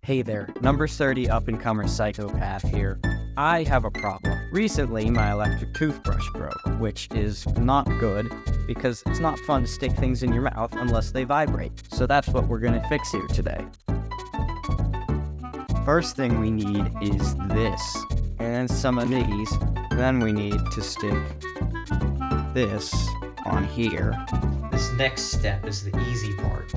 Hey there, number 30 up-and-comer psychopath here. I have a problem. Recently, my electric toothbrush broke, which is not good because it's not fun to stick things in your mouth unless they vibrate. So that's what we're gonna fix here today. First thing we need is this, and some of these. Then we need to stick this on here. This next step is the easy part.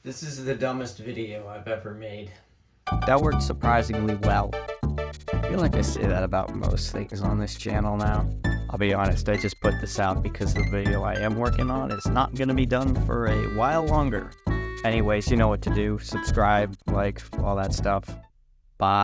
This is the dumbest video I've ever made. That worked surprisingly well. I feel like I say that about most things on this channel now. I'll be honest, I just put this out because the video I am working on is not going to be done for a while longer. Anyways, you know what to do. Subscribe, like, all that stuff.